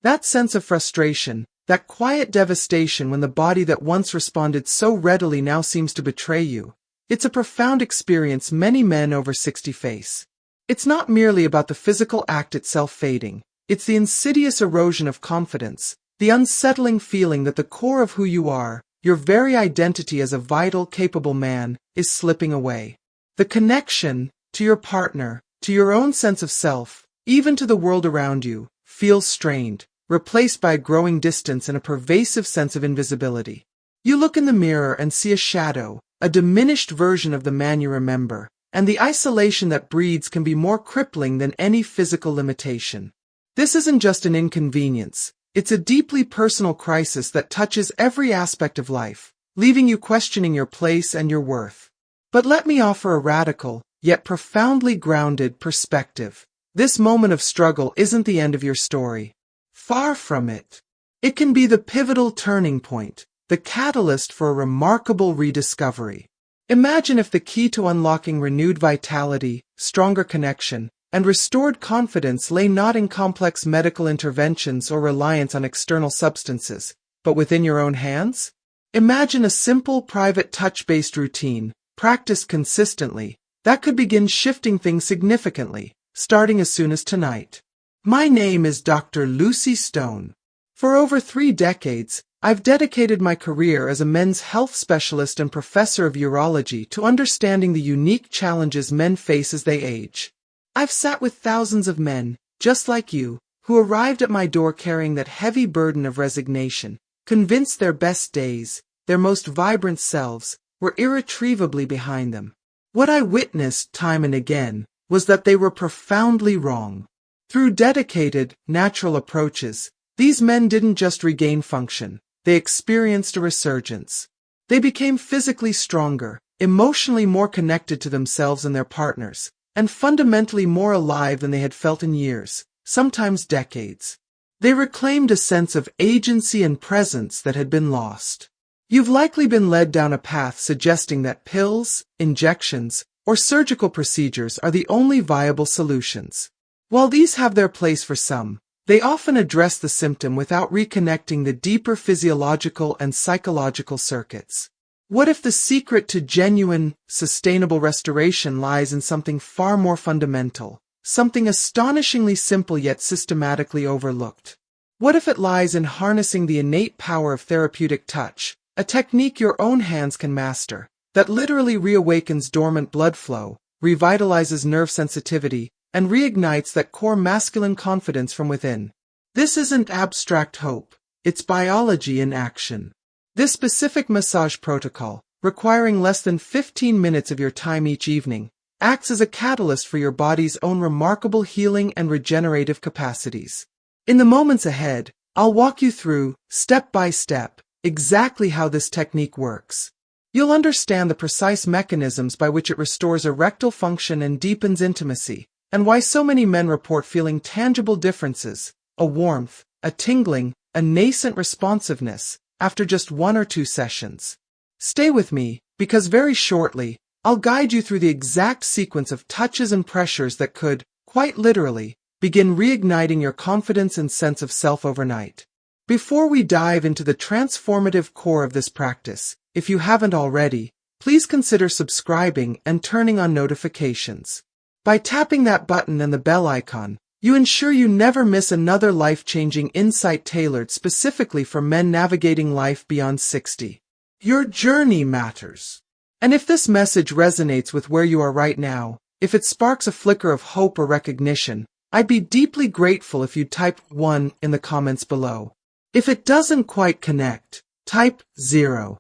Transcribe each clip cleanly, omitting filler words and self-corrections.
That sense of frustration, that quiet devastation when the body that once responded so readily now seems to betray you. It's a profound experience many men over 60 face. It's not merely about the physical act itself fading. It's the insidious erosion of confidence, the unsettling feeling that the core of who you are, your very identity as a vital, capable man, is slipping away. The connection to your partner, to your own sense of self, even to the world around you, feels strained, replaced by a growing distance and a pervasive sense of invisibility. You look in the mirror and see a shadow, a diminished version of the man you remember, and the isolation that breeds can be more crippling than any physical limitation. This isn't just an inconvenience, it's a deeply personal crisis that touches every aspect of life, leaving you questioning your place and your worth. But let me offer a radical, yet profoundly grounded perspective. This moment of struggle isn't the end of your story. Far from it. It can be the pivotal turning point, the catalyst for a remarkable rediscovery. Imagine if the key to unlocking renewed vitality, stronger connection, and restored confidence lay not in complex medical interventions or reliance on external substances, but within your own hands? Imagine a simple, private touch-based routine, practiced consistently, that could begin shifting things significantly, starting as soon as tonight. My name is Dr. Lucy Stone. For over 3 decades, I've dedicated my career as a men's health specialist and professor of urology to understanding the unique challenges men face as they age. I've sat with thousands of men, just like you, who arrived at my door carrying that heavy burden of resignation, convinced their best days, their most vibrant selves, were irretrievably behind them. What I witnessed time and again was that they were profoundly wrong. Through dedicated, natural approaches, these men didn't just regain function, they experienced a resurgence. They became physically stronger, emotionally more connected to themselves and their partners, and fundamentally more alive than they had felt in years, sometimes decades. They reclaimed a sense of agency and presence that had been lost. You've likely been led down a path suggesting that pills, injections, or surgical procedures are the only viable solutions. While these have their place for some, they often address the symptom without reconnecting the deeper physiological and psychological circuits. What if the secret to genuine, sustainable restoration lies in something far more fundamental, something astonishingly simple yet systematically overlooked? What if it lies in harnessing the innate power of therapeutic touch, a technique your own hands can master, that literally reawakens dormant blood flow, revitalizes nerve sensitivity, and reignites that core masculine confidence from within? This isn't abstract hope, it's biology in action. This specific massage protocol, requiring less than 15 minutes of your time each evening, acts as a catalyst for your body's own remarkable healing and regenerative capacities. In the moments ahead, I'll walk you through, step by step, exactly how this technique works. You'll understand the precise mechanisms by which it restores erectile function and deepens intimacy, and why so many men report feeling tangible differences, a warmth, a tingling, a nascent responsiveness, after just 1 or 2 sessions. Stay with me, because very shortly, I'll guide you through the exact sequence of touches and pressures that could, quite literally, begin reigniting your confidence and sense of self overnight. Before we dive into the transformative core of this practice, if you haven't already, please consider subscribing and turning on notifications. By tapping that button and the bell icon, you ensure you never miss another life-changing insight tailored specifically for men navigating life beyond 60. Your journey matters. And if this message resonates with where you are right now, if it sparks a flicker of hope or recognition, I'd be deeply grateful if you'd type 1 in the comments below. If it doesn't quite connect, type 0.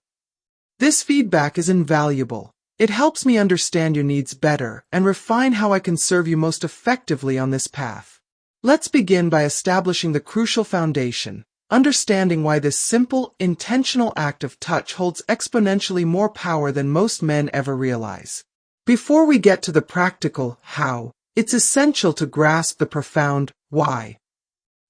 This feedback is invaluable. It helps me understand your needs better and refine how I can serve you most effectively on this path. Let's begin by establishing the crucial foundation, understanding why this simple, intentional act of touch holds exponentially more power than most men ever realize. Before we get to the practical how, it's essential to grasp the profound why.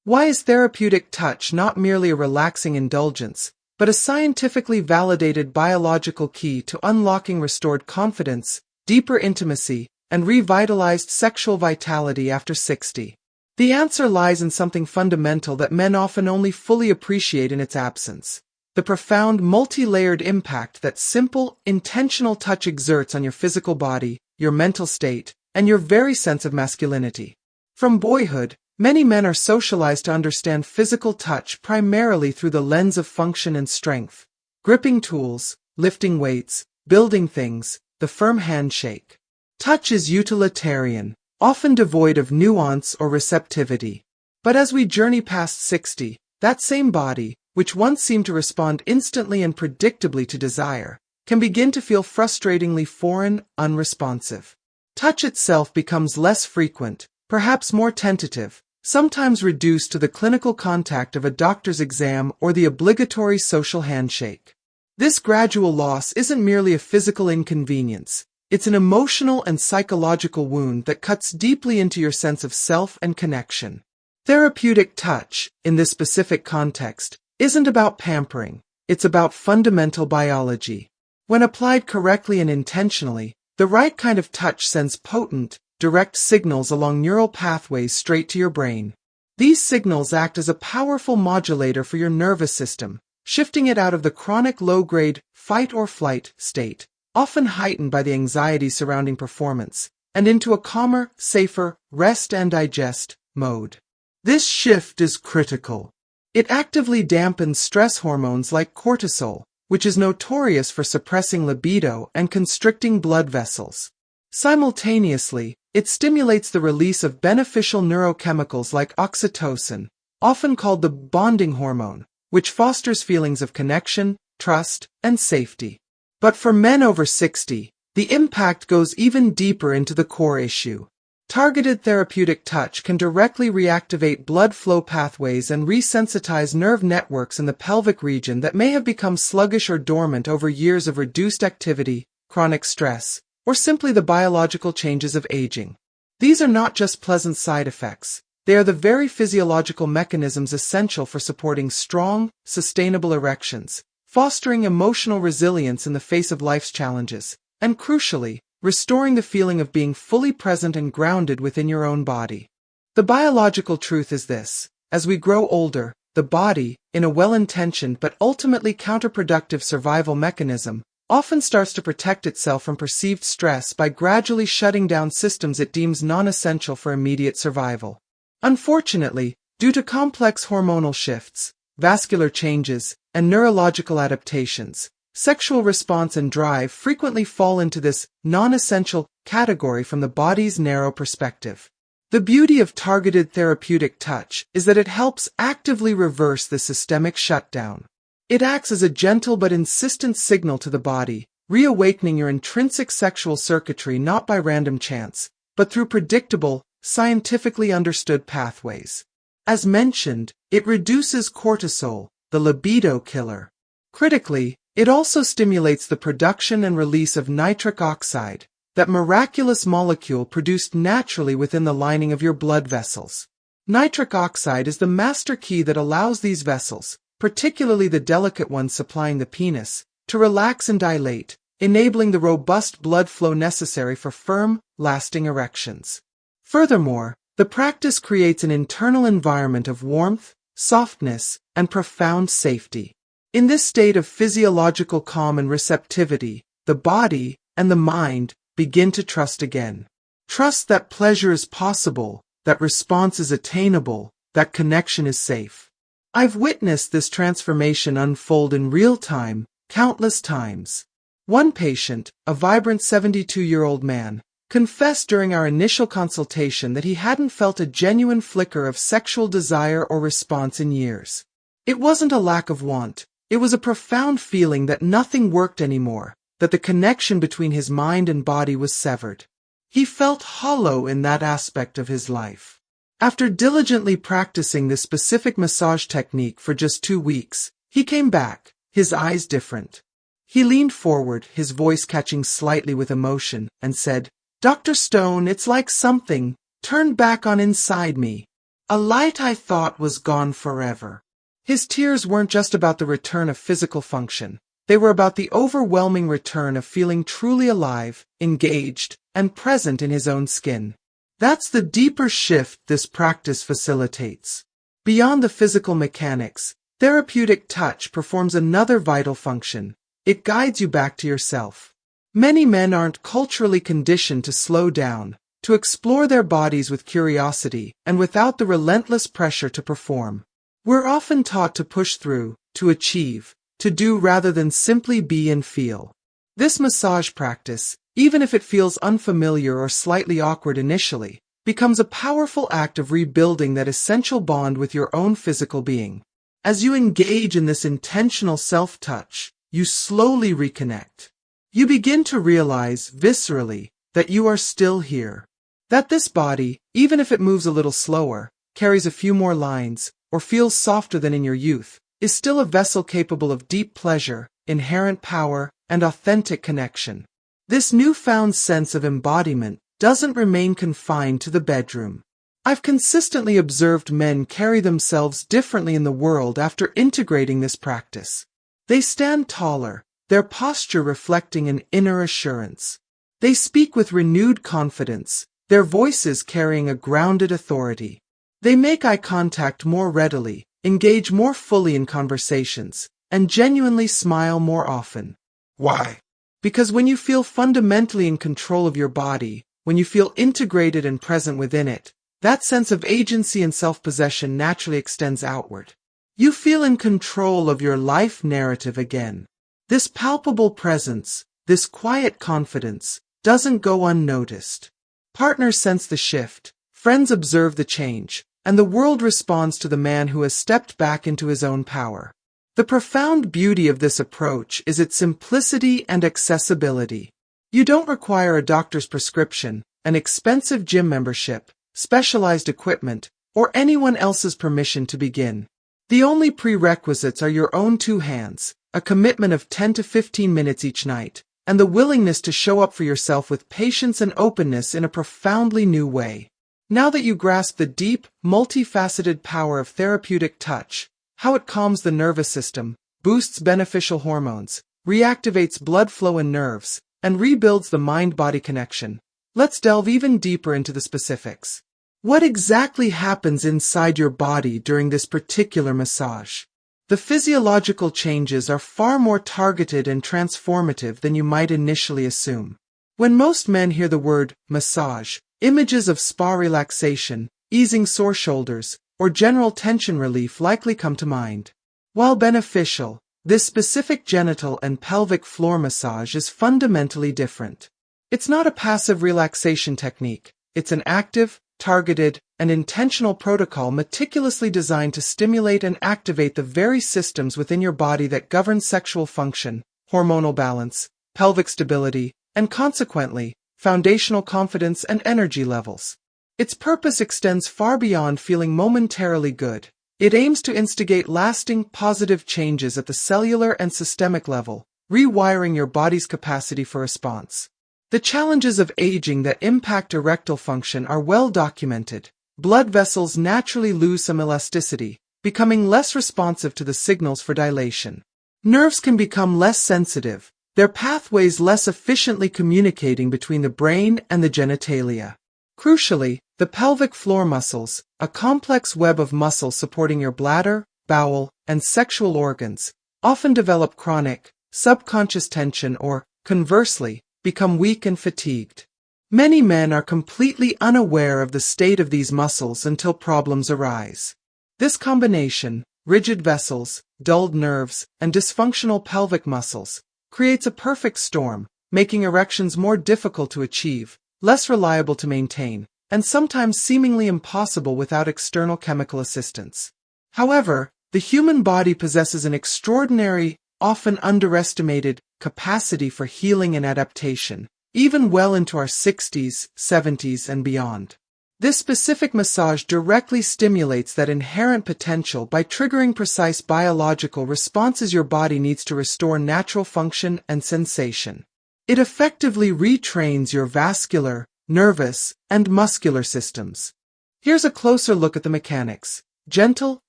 Why is therapeutic touch not merely a relaxing indulgence, but a scientifically validated biological key to unlocking restored confidence, deeper intimacy, and revitalized sexual vitality after 60? The answer lies in something fundamental that men often only fully appreciate in its absence: the profound, multi-layered impact that simple, intentional touch exerts on your physical body, your mental state, and your very sense of masculinity. From boyhood, many men are socialized to understand physical touch primarily through the lens of function and strength: gripping tools, lifting weights, building things, the firm handshake. Touch is utilitarian, often devoid of nuance or receptivity. But as we journey past 60, that same body, which once seemed to respond instantly and predictably to desire, can begin to feel frustratingly foreign, unresponsive. Touch itself becomes less frequent, perhaps more tentative, sometimes reduced to the clinical contact of a doctor's exam or the obligatory social handshake. This gradual loss isn't merely a physical inconvenience. It's an emotional and psychological wound that cuts deeply into your sense of self and connection. Therapeutic touch, in this specific context, isn't about pampering. It's about fundamental biology. When applied correctly and intentionally, the right kind of touch sends potent, direct signals along neural pathways straight to your brain. These signals act as a powerful modulator for your nervous system, shifting it out of the chronic low-grade fight-or-flight state, often heightened by the anxiety surrounding performance, and into a calmer, safer, rest and digest mode. This shift is critical. It actively dampens stress hormones like cortisol, which is notorious for suppressing libido and constricting blood vessels. Simultaneously, it stimulates the release of beneficial neurochemicals like oxytocin, often called the bonding hormone, which fosters feelings of connection, trust, and safety. But for men over 60, the impact goes even deeper into the core issue. Targeted therapeutic touch can directly reactivate blood flow pathways and resensitize nerve networks in the pelvic region that may have become sluggish or dormant over years of reduced activity, chronic stress, or simply the biological changes of aging. These are not just pleasant side effects. They are the very physiological mechanisms essential for supporting strong, sustainable erections, fostering emotional resilience in the face of life's challenges, and crucially, restoring the feeling of being fully present and grounded within your own body. The biological truth is this: as we grow older, the body, in a well-intentioned but ultimately counterproductive survival mechanism, often starts to protect itself from perceived stress by gradually shutting down systems it deems non-essential for immediate survival. Unfortunately, due to complex hormonal shifts, vascular changes, and neurological adaptations, sexual response and drive frequently fall into this non-essential category from the body's narrow perspective. The beauty of targeted therapeutic touch is that it helps actively reverse the systemic shutdown. It acts as a gentle but insistent signal to the body, reawakening your intrinsic sexual circuitry not by random chance, but through predictable, scientifically understood pathways. As mentioned, it reduces cortisol, the libido killer. Critically, it also stimulates the production and release of nitric oxide, that miraculous molecule produced naturally within the lining of your blood vessels. Nitric oxide is the master key that allows these vessels, particularly the delicate ones supplying the penis, to relax and dilate, enabling the robust blood flow necessary for firm, lasting erections. Furthermore, the practice creates an internal environment of warmth, softness, and profound safety. In this state of physiological calm and receptivity, the body and the mind begin to trust again. Trust that pleasure is possible, that response is attainable, that connection is safe. I've witnessed this transformation unfold in real time, countless times. One patient, a vibrant 72-year-old man, confessed during our initial consultation that he hadn't felt a genuine flicker of sexual desire or response in years. It wasn't a lack of want. It was a profound feeling that nothing worked anymore, that the connection between his mind and body was severed. He felt hollow in that aspect of his life. After diligently practicing this specific massage technique for just 2 weeks, he came back, his eyes different. He leaned forward, his voice catching slightly with emotion, and said, "Dr. Stone, it's like something turned back on inside me. A light I thought was gone forever." His tears weren't just about the return of physical function. They were about the overwhelming return of feeling truly alive, engaged, and present in his own skin. That's the deeper shift this practice facilitates. Beyond the physical mechanics, therapeutic touch performs another vital function. It guides you back to yourself. Many men aren't culturally conditioned to slow down, to explore their bodies with curiosity and without the relentless pressure to perform. We're often taught to push through, to achieve, to do rather than simply be and feel. This massage practice, even if it feels unfamiliar or slightly awkward initially, becomes a powerful act of rebuilding that essential bond with your own physical being. As you engage in this intentional self-touch, you slowly reconnect. You begin to realize, viscerally, that you are still here. That this body, even if it moves a little slower, carries a few more lines, or feels softer than in your youth, is still a vessel capable of deep pleasure, inherent power, and authentic connection. This newfound sense of embodiment doesn't remain confined to the bedroom. I've consistently observed men carry themselves differently in the world after integrating this practice. They stand taller, their posture reflecting an inner assurance. They speak with renewed confidence, their voices carrying a grounded authority. They make eye contact more readily, engage more fully in conversations, and genuinely smile more often. Why? Because when you feel fundamentally in control of your body, when you feel integrated and present within it, that sense of agency and self-possession naturally extends outward. You feel in control of your life narrative again. This palpable presence, this quiet confidence, doesn't go unnoticed. Partners sense the shift, friends observe the change, and the world responds to the man who has stepped back into his own power. The profound beauty of this approach is its simplicity and accessibility. You don't require a doctor's prescription, an expensive gym membership, specialized equipment, or anyone else's permission to begin. The only prerequisites are your own two hands, a commitment of 10 to 15 minutes each night, and the willingness to show up for yourself with patience and openness in a profoundly new way. Now that you grasp the deep, multifaceted power of therapeutic touch, how it calms the nervous system, boosts beneficial hormones, reactivates blood flow and nerves, and rebuilds the mind-body connection, let's delve even deeper into the specifics. What exactly happens inside your body during this particular massage? The physiological changes are far more targeted and transformative than you might initially assume. When most men hear the word massage, images of spa relaxation, easing sore shoulders, or general tension relief likely come to mind. While beneficial, this specific genital and pelvic floor massage is fundamentally different. It's not a passive relaxation technique, it's an active, targeted, and intentional protocol meticulously designed to stimulate and activate the very systems within your body that govern sexual function, hormonal balance, pelvic stability, and consequently, foundational confidence and energy levels. Its purpose extends far beyond feeling momentarily good. It aims to instigate lasting, positive changes at the cellular and systemic level, rewiring your body's capacity for response. The challenges of aging that impact erectile function are well documented. Blood vessels naturally lose some elasticity, becoming less responsive to the signals for dilation. Nerves can become less sensitive, their pathways less efficiently communicating between the brain and the genitalia. Crucially, the pelvic floor muscles, a complex web of muscles supporting your bladder, bowel, and sexual organs, often develop chronic, subconscious tension or, conversely, become weak and fatigued. Many men are completely unaware of the state of these muscles until problems arise. This combination, rigid vessels, dulled nerves, and dysfunctional pelvic muscles, creates a perfect storm, making erections more difficult to achieve, less reliable to maintain, and sometimes seemingly impossible without external chemical assistance. However, the human body possesses an extraordinary, often underestimated, capacity for healing and adaptation, even well into our 60s, 70s, and beyond. This specific massage directly stimulates that inherent potential by triggering precise biological responses your body needs to restore natural function and sensation. It effectively retrains your vascular, nervous, and muscular systems. Here's a closer look at the mechanics. Gentle,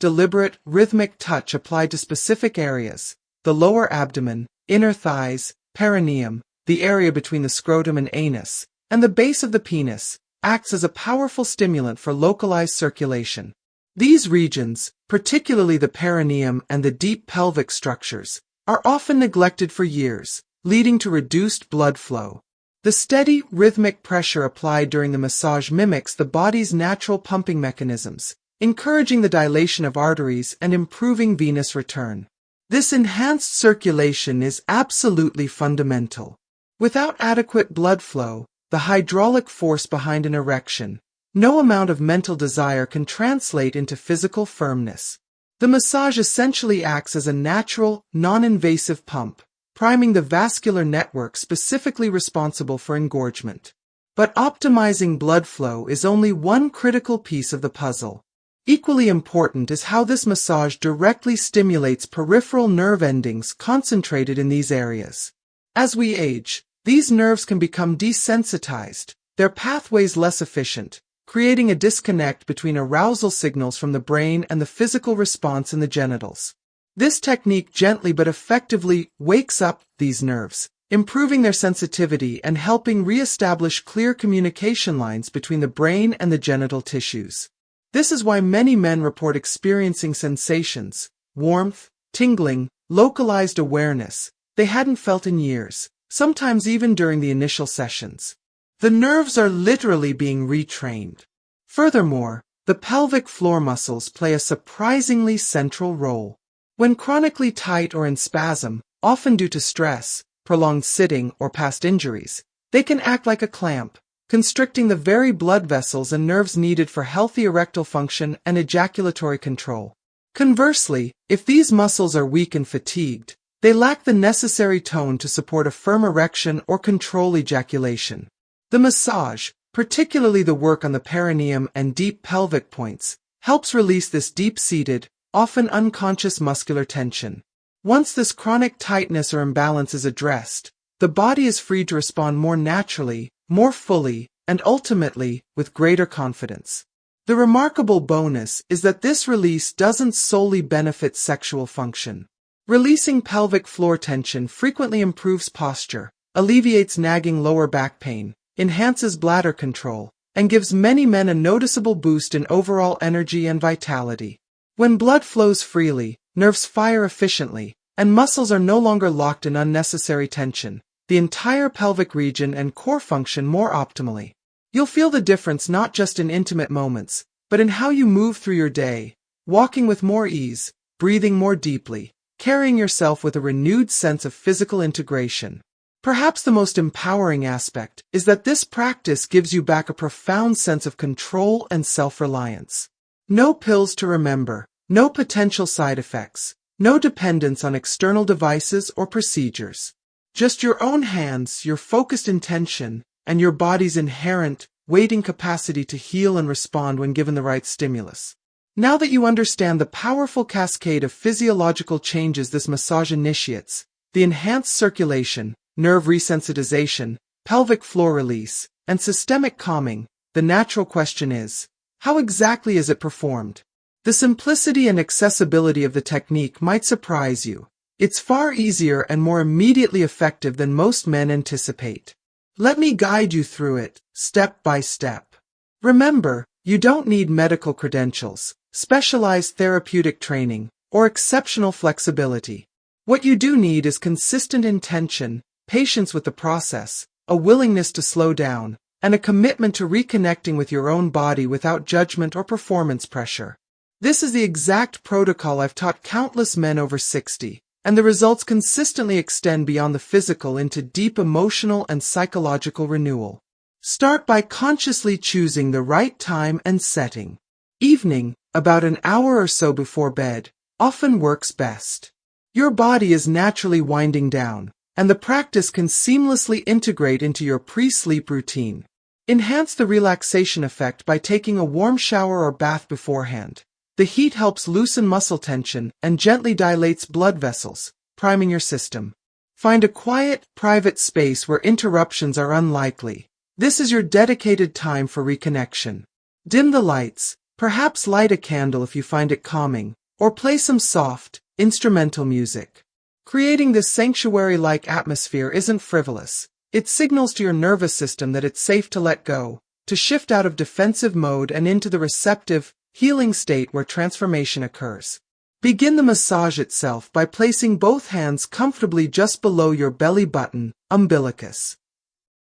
deliberate, rhythmic touch applied to specific areas: the lower abdomen, inner thighs, perineum, the area between the scrotum and anus, and the base of the penis, acts as a powerful stimulant for localized circulation. These regions, particularly the perineum and the deep pelvic structures, are often neglected for years, leading to reduced blood flow. The steady, rhythmic pressure applied during the massage mimics the body's natural pumping mechanisms, encouraging the dilation of arteries and improving venous return. This enhanced circulation is absolutely fundamental. Without adequate blood flow, the hydraulic force behind an erection, no amount of mental desire can translate into physical firmness. The massage essentially acts as a natural, non-invasive pump, priming the vascular network specifically responsible for engorgement. But optimizing blood flow is only one critical piece of the puzzle. Equally important is how this massage directly stimulates peripheral nerve endings concentrated in these areas. As we age, these nerves can become desensitized, their pathways less efficient, creating a disconnect between arousal signals from the brain and the physical response in the genitals. This technique gently but effectively wakes up these nerves, improving their sensitivity and helping re-establish clear communication lines between the brain and the genital tissues. This is why many men report experiencing sensations, warmth, tingling, localized awareness they hadn't felt in years, sometimes even during the initial sessions. The nerves are literally being retrained. Furthermore, the pelvic floor muscles play a surprisingly central role. When chronically tight or in spasm, often due to stress, prolonged sitting, or past injuries, they can act like a clamp, constricting the very blood vessels and nerves needed for healthy erectile function and ejaculatory control. Conversely, if these muscles are weak and fatigued, they lack the necessary tone to support a firm erection or control ejaculation. The massage, particularly the work on the perineum and deep pelvic points, helps release this deep-seated, often unconscious muscular tension. Once this chronic tightness or imbalance is addressed, the body is free to respond more naturally, more fully, and ultimately, with greater confidence. The remarkable bonus is that this release doesn't solely benefit sexual function. Releasing pelvic floor tension frequently improves posture, alleviates nagging lower back pain, enhances bladder control, and gives many men a noticeable boost in overall energy and vitality. When blood flows freely, nerves fire efficiently, and muscles are no longer locked in unnecessary tension, the entire pelvic region and core function more optimally. You'll feel the difference not just in intimate moments, but in how you move through your day, walking with more ease, breathing more deeply, carrying yourself with a renewed sense of physical integration. Perhaps the most empowering aspect is that this practice gives you back a profound sense of control and self-reliance. No pills to remember, no potential side effects, no dependence on external devices or procedures. Just your own hands, your focused intention, and your body's inherent, waiting capacity to heal and respond when given the right stimulus. Now that you understand the powerful cascade of physiological changes this massage initiates, the enhanced circulation, nerve resensitization, pelvic floor release, and systemic calming, the natural question is, how exactly is it performed? The simplicity and accessibility of the technique might surprise you. It's far easier and more immediately effective than most men anticipate. Let me guide you through it, step by step. Remember, you don't need medical credentials, specialized therapeutic training, or exceptional flexibility. What you do need is consistent intention, patience with the process, a willingness to slow down, and a commitment to reconnecting with your own body without judgment or performance pressure. This is the exact protocol I've taught countless men over 60. And the results consistently extend beyond the physical into deep emotional and psychological renewal. Start by consciously choosing the right time and setting. Evening, about an hour or so before bed, often works best. Your body is naturally winding down, and the practice can seamlessly integrate into your pre-sleep routine. Enhance the relaxation effect by taking a warm shower or bath beforehand. The heat helps loosen muscle tension and gently dilates blood vessels, priming your system. Find a quiet, private space where interruptions are unlikely. This is your dedicated time for reconnection. Dim the lights, perhaps light a candle if you find it calming, or play some soft, instrumental music. Creating this sanctuary-like atmosphere isn't frivolous. It signals to your nervous system that it's safe to let go, to shift out of defensive mode and into the receptive, healing state where transformation occurs. Begin the massage itself by placing both hands comfortably just below your belly button, umbilicus.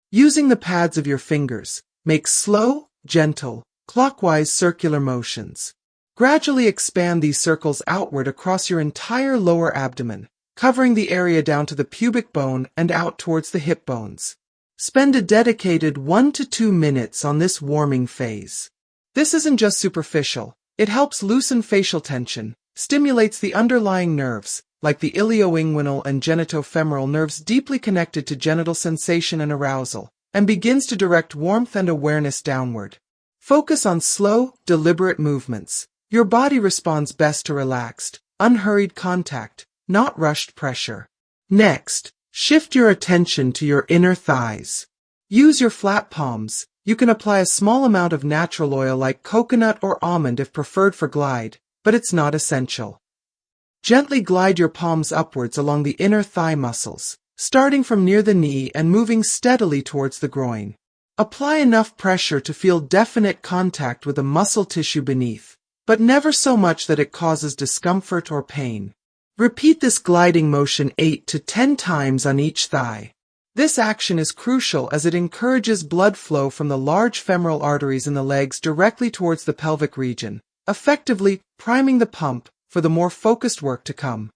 Using the pads of your fingers, make slow, gentle, clockwise circular motions. Gradually expand these circles outward across your entire lower abdomen, covering the area down to the pubic bone and out towards the hip bones. Spend a dedicated 1 to 2 minutes on this warming phase. This isn't just superficial, it helps loosen facial tension, stimulates the underlying nerves, like the ilioinguinal and genitofemoral nerves deeply connected to genital sensation and arousal, and begins to direct warmth and awareness downward. Focus on slow, deliberate movements. Your body responds best to relaxed, unhurried contact, not rushed pressure. Next, shift your attention to your inner thighs. Use your flat palms. You can apply a small amount of natural oil like coconut or almond if preferred for glide, but it's not essential. Gently glide your palms upwards along the inner thigh muscles, starting from near the knee and moving steadily towards the groin. Apply enough pressure to feel definite contact with the muscle tissue beneath, but never so much that it causes discomfort or pain. Repeat this gliding motion 8 to 10 times on each thigh. This action is crucial as it encourages blood flow from the large femoral arteries in the legs directly towards the pelvic region, effectively priming the pump for the more focused work to come.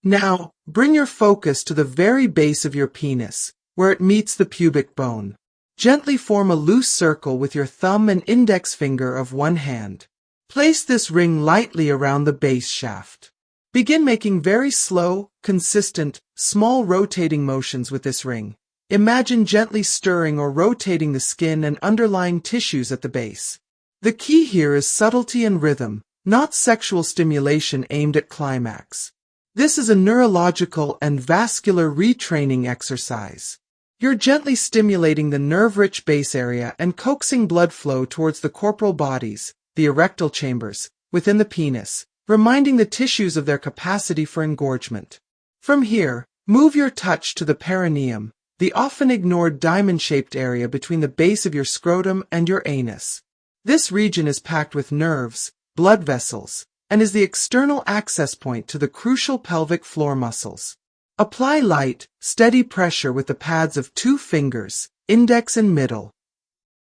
Now, bring your focus to the very base of your penis, where it meets the pubic bone. Gently form a loose circle with your thumb and index finger of one hand. Place this ring lightly around the base shaft. Begin making very slow, consistent, small rotating motions with this ring. Imagine gently stirring or rotating the skin and underlying tissues at the base. The key here is subtlety and rhythm, not sexual stimulation aimed at climax. This is a neurological and vascular retraining exercise. You're gently stimulating the nerve-rich base area and coaxing blood flow towards the corporal bodies, the erectile chambers, within the penis, reminding the tissues of their capacity for engorgement. From here, move your touch to the perineum, the often ignored diamond-shaped area between the base of your scrotum and your anus. This region is packed with nerves, blood vessels, and is the external access point to the crucial pelvic floor muscles. Apply light, steady pressure with the pads of 2 fingers, index and middle.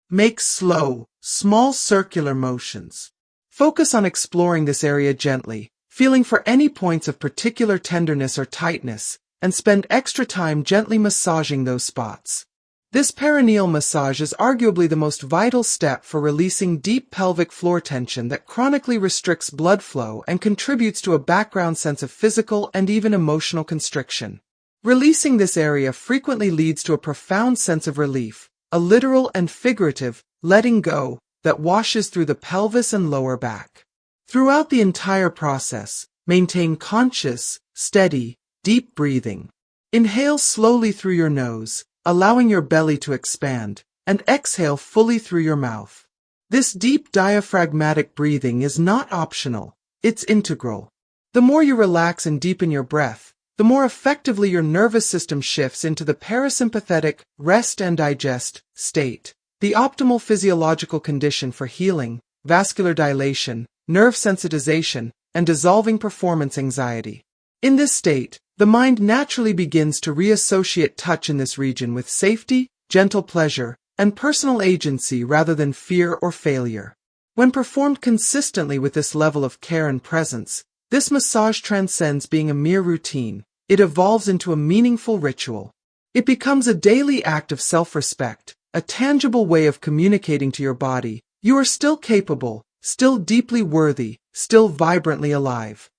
Make slow, small circular motions. Focus on exploring this area gently, feeling for any points of particular tenderness or tightness, and spend extra time gently massaging those spots. This perineal massage is arguably the most vital step for releasing deep pelvic floor tension that chronically restricts blood flow and contributes to a background sense of physical and even emotional constriction. Releasing this area frequently leads to a profound sense of relief, a literal and figurative letting go that washes through the pelvis and lower back. Throughout the entire process, maintain conscious, steady, deep breathing. Inhale slowly through your nose, allowing your belly to expand, and exhale fully through your mouth. This deep diaphragmatic breathing is not optional, it's integral. The more you relax and deepen your breath, the more effectively your nervous system shifts into the parasympathetic rest and digest state, the optimal physiological condition for healing, vascular dilation, nerve sensitization, and dissolving performance anxiety. In this state, the mind naturally begins to reassociate touch in this region with safety, gentle pleasure, and personal agency rather than fear or failure. When performed consistently with this level of care and presence, this massage transcends being a mere routine. It evolves into a meaningful ritual. It becomes a daily act of self-respect, a tangible way of communicating to your body, you are still capable, still deeply worthy, still vibrantly alive.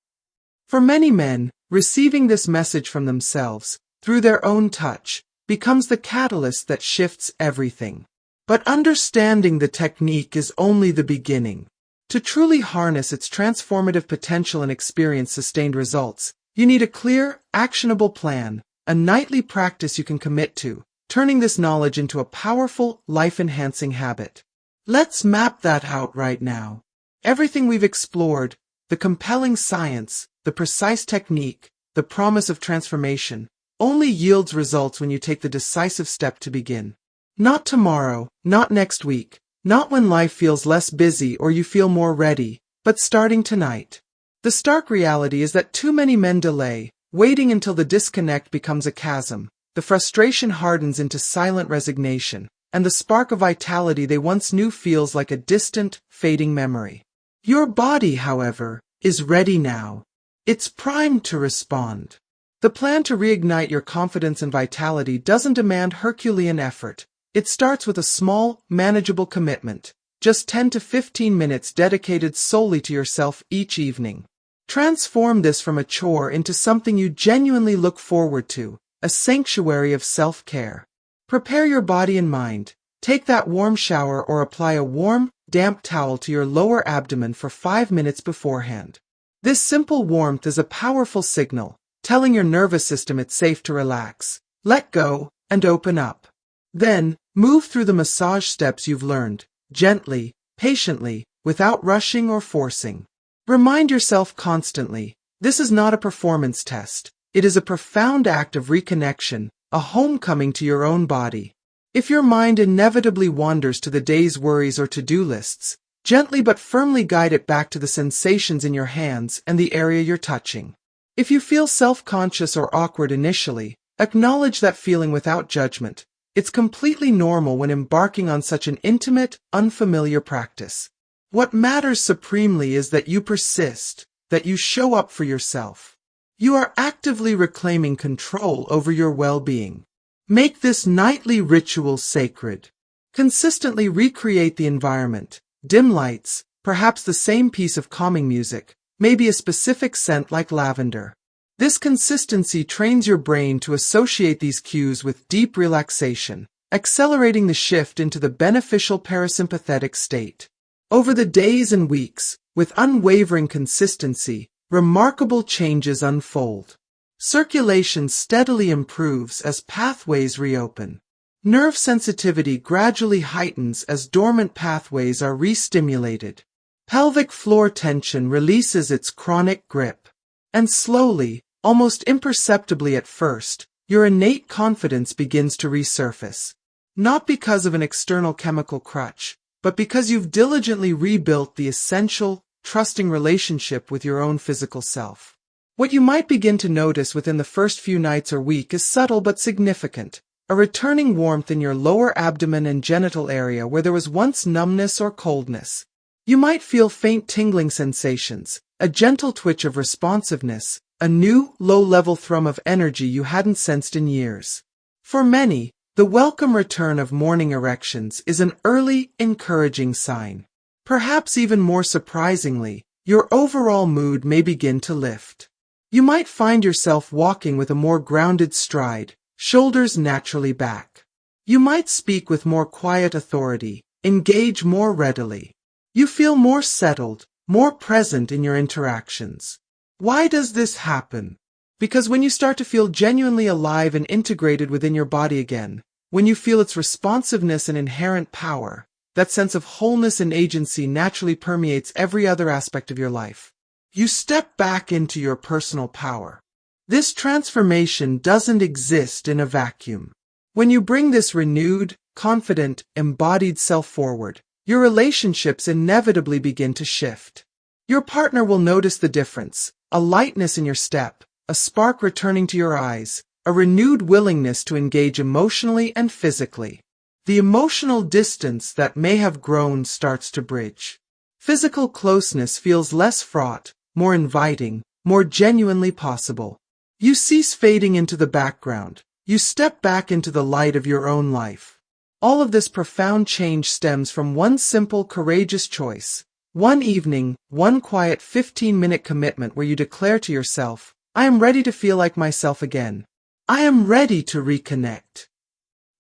For many men, receiving this message from themselves, through their own touch, becomes the catalyst that shifts everything. But understanding the technique is only the beginning. To truly harness its transformative potential and experience sustained results, you need a clear, actionable plan, a nightly practice you can commit to, turning this knowledge into a powerful, life-enhancing habit. Let's map that out right now. Everything we've explored, the compelling science, the precise technique, the promise of transformation, only yields results when you take the decisive step to begin. Not tomorrow, not next week, Not when life feels less busy or you feel more ready, but starting tonight. The stark reality is that too many men delay, waiting until the disconnect becomes a chasm. The frustration hardens into silent resignation, and the spark of vitality they once knew feels like a distant, fading memory. Your body, however, is ready now. It's primed to respond. The plan to reignite your confidence and vitality doesn't demand Herculean effort. It starts with a small, manageable commitment, just 10 to 15 minutes dedicated solely to yourself each evening. Transform this from a chore into something you genuinely look forward to, a sanctuary of self-care. Prepare your body and mind. Take that warm shower or apply a warm, damp towel to your lower abdomen for 5 minutes beforehand. This simple warmth is a powerful signal, telling your nervous system it's safe to relax, let go, and open up. Then, move through the massage steps you've learned, gently, patiently, without rushing or forcing. Remind yourself constantly, this is not a performance test. It is a profound act of reconnection, a homecoming to your own body. If your mind inevitably wanders to the day's worries or to-do lists, gently but firmly guide it back to the sensations in your hands and the area you're touching. If you feel self-conscious or awkward initially, acknowledge that feeling without judgment. It's completely normal when embarking on such an intimate, unfamiliar practice. What matters supremely is that you persist, that you show up for yourself. You are actively reclaiming control over your well-being. Make this nightly ritual sacred. Consistently recreate the environment. Dim lights, perhaps the same piece of calming music, maybe a specific scent like lavender. This consistency trains your brain to associate these cues with deep relaxation, accelerating the shift into the beneficial parasympathetic state. Over the days and weeks, with unwavering consistency, remarkable changes unfold. Circulation steadily improves as pathways reopen. Nerve sensitivity gradually heightens as dormant pathways are re-stimulated. Pelvic floor tension releases its chronic grip. And slowly, almost imperceptibly at first, your innate confidence begins to resurface. Not because of an external chemical crutch, but because you've diligently rebuilt the essential, trusting relationship with your own physical self. What you might begin to notice within the first few nights or week is subtle but significant. A returning warmth in your lower abdomen and genital area where there was once numbness or coldness. You might feel faint tingling sensations, a gentle twitch of responsiveness, a new, low-level thrum of energy you hadn't sensed in years. For many, the welcome return of morning erections is an early, encouraging sign. Perhaps even more surprisingly, your overall mood may begin to lift. You might find yourself walking with a more grounded stride, shoulders naturally back. You might speak with more quiet authority, engage more readily. You feel more settled, more present in your interactions. Why does this happen? Because when you start to feel genuinely alive and integrated within your body again, when you feel its responsiveness and inherent power, that sense of wholeness and agency naturally permeates every other aspect of your life. You step back into your personal power. This transformation doesn't exist in a vacuum. When you bring this renewed, confident, embodied self forward, your relationships inevitably begin to shift. Your partner will notice the difference, a lightness in your step, a spark returning to your eyes, a renewed willingness to engage emotionally and physically. The emotional distance that may have grown starts to bridge. Physical closeness feels less fraught, more inviting, more genuinely possible. You cease fading into the background. You step back into the light of your own life. All of this profound change stems from one simple, courageous choice. One evening, one quiet 15-minute commitment where you declare to yourself, I am ready to feel like myself again. I am ready to reconnect.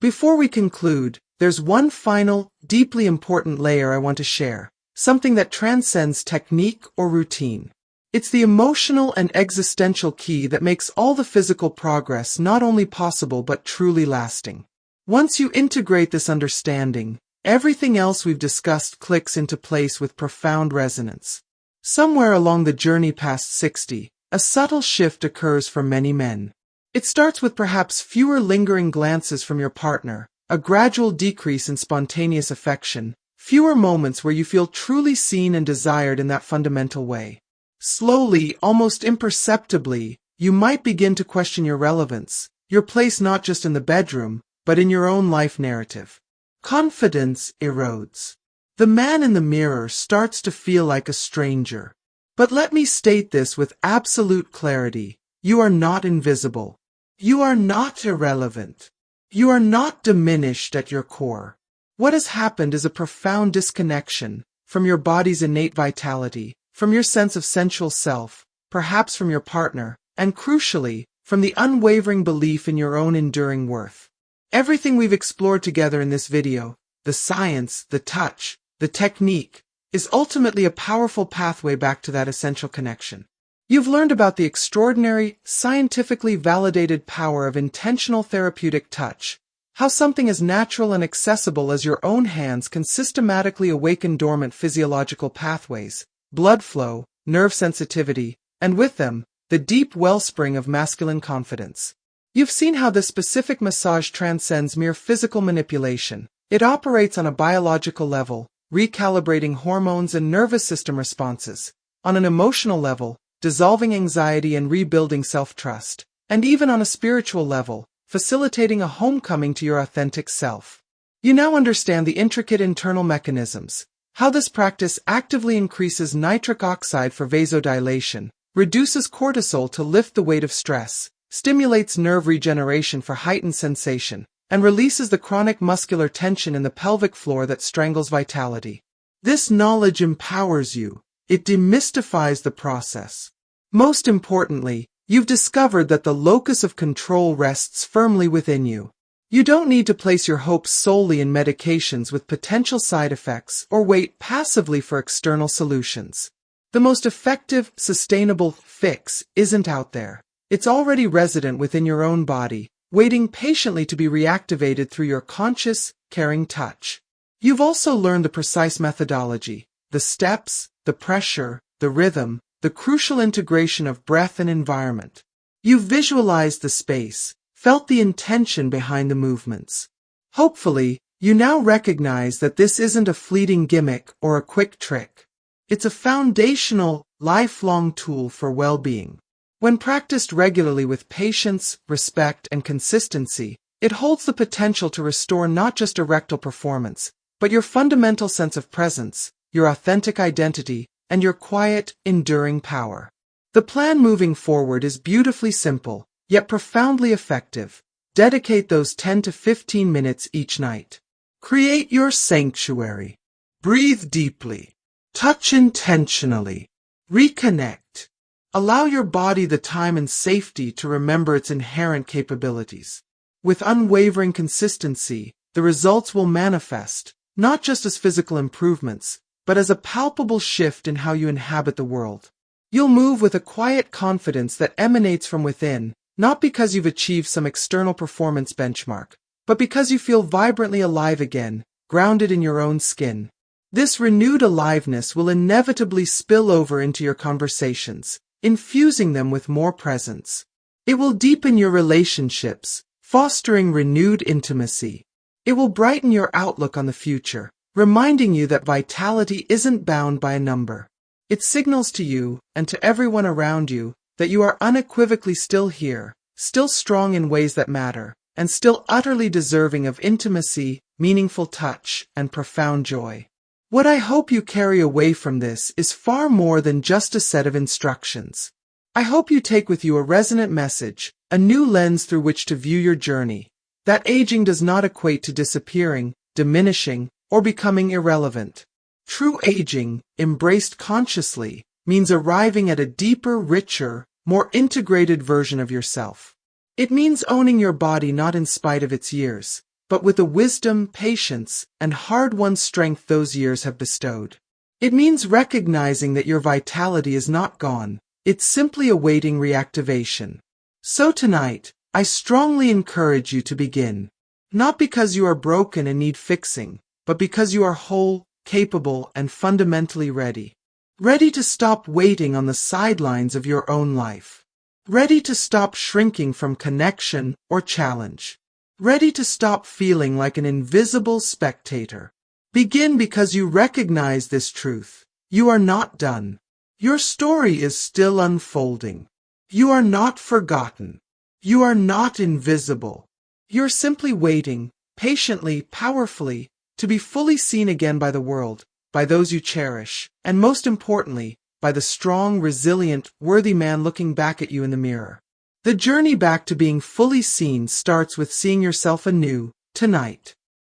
Before we conclude, there's one final, deeply important layer I want to share, something that transcends technique or routine. It's the emotional and existential key that makes all the physical progress not only possible but truly lasting. Once you integrate this understanding, everything else we've discussed clicks into place with profound resonance. Somewhere along the journey past 60, a subtle shift occurs for many men. It starts with perhaps fewer lingering glances from your partner, a gradual decrease in spontaneous affection, Fewer moments where you feel truly seen and desired in that fundamental way. Slowly, almost imperceptibly, you might begin to question your relevance, your place not just in the bedroom, but in your own life narrative. Confidence erodes. The man in the mirror starts to feel like a stranger. But let me state this with absolute clarity. You are not invisible. You are not irrelevant. You are not diminished at your core. What has happened is a profound disconnection from your body's innate vitality, from your sense of sensual self, perhaps from your partner, and crucially, from the unwavering belief in your own enduring worth. Everything we've explored together in this video, the science, the touch, the technique, is ultimately a powerful pathway back to that essential connection. You've learned about the extraordinary, scientifically validated power of intentional therapeutic touch, how something as natural and accessible as your own hands can systematically awaken dormant physiological pathways, blood flow, nerve sensitivity, and with them, the deep wellspring of masculine confidence. You've seen how this specific massage transcends mere physical manipulation. It operates on a biological level, recalibrating hormones and nervous system responses, on an emotional level, dissolving anxiety and rebuilding self-trust, and even on a spiritual level, facilitating a homecoming to your authentic self. You now understand the intricate internal mechanisms, how this practice actively increases nitric oxide for vasodilation, reduces cortisol to lift the weight of stress, stimulates nerve regeneration for heightened sensation, and releases the chronic muscular tension in the pelvic floor that strangles vitality. This knowledge empowers you. It demystifies the process. Most importantly, you've discovered that the locus of control rests firmly within you. You don't need to place your hopes solely in medications with potential side effects or wait passively for external solutions. The most effective, sustainable fix isn't out there. It's already resident within your own body, waiting patiently to be reactivated through your conscious, caring touch. You've also learned the precise methodology, the steps, the pressure, the rhythm, the crucial integration of breath and environment. You've visualized the space, felt the intention behind the movements. Hopefully, you now recognize that this isn't a fleeting gimmick or a quick trick. It's a foundational, lifelong tool for well-being. When practiced regularly with patience, respect, and consistency, it holds the potential to restore not just erectile performance, but your fundamental sense of presence, your authentic identity, and your quiet, enduring power. The plan moving forward is beautifully simple, yet profoundly effective. Dedicate those 10 to 15 minutes each night. Create your sanctuary. Breathe deeply. Touch intentionally. Reconnect. Allow your body the time and safety to remember its inherent capabilities. With unwavering consistency, the results will manifest, not just as physical improvements, but as a palpable shift in how you inhabit the world. You'll move with a quiet confidence that emanates from within, not because you've achieved some external performance benchmark, but because you feel vibrantly alive again, grounded in your own skin. This renewed aliveness will inevitably spill over into your conversations, infusing them with more presence. It will deepen your relationships, fostering renewed intimacy. It will brighten your outlook on the future, reminding you that vitality isn't bound by a number. It signals to you, and to everyone around you, that you are unequivocally still here, still strong in ways that matter, and still utterly deserving of intimacy, meaningful touch, and profound joy. What I hope you carry away from this is far more than just a set of instructions. I hope you take with you a resonant message, a new lens through which to view your journey, that aging does not equate to disappearing, diminishing, or becoming irrelevant. True aging, embraced consciously, means arriving at a deeper, richer, more integrated version of yourself. It means owning your body not in spite of its years, but with the wisdom, patience, and hard-won strength those years have bestowed. It means recognizing that your vitality is not gone, it's simply awaiting reactivation. So tonight, I strongly encourage you to begin. Not because you are broken and need fixing, but because you are whole, capable, and fundamentally ready. Ready to stop waiting on the sidelines of your own life. Ready to stop shrinking from connection or challenge. Ready to stop feeling like an invisible spectator. Begin because you recognize this truth. You are not done. Your story is still unfolding. You are not forgotten. You are not invisible. You're simply waiting, patiently, powerfully, to be fully seen again by the world, by those you cherish, and most importantly, by the strong, resilient, worthy man looking back at you in the mirror. The journey back to being fully seen starts with seeing yourself anew, tonight.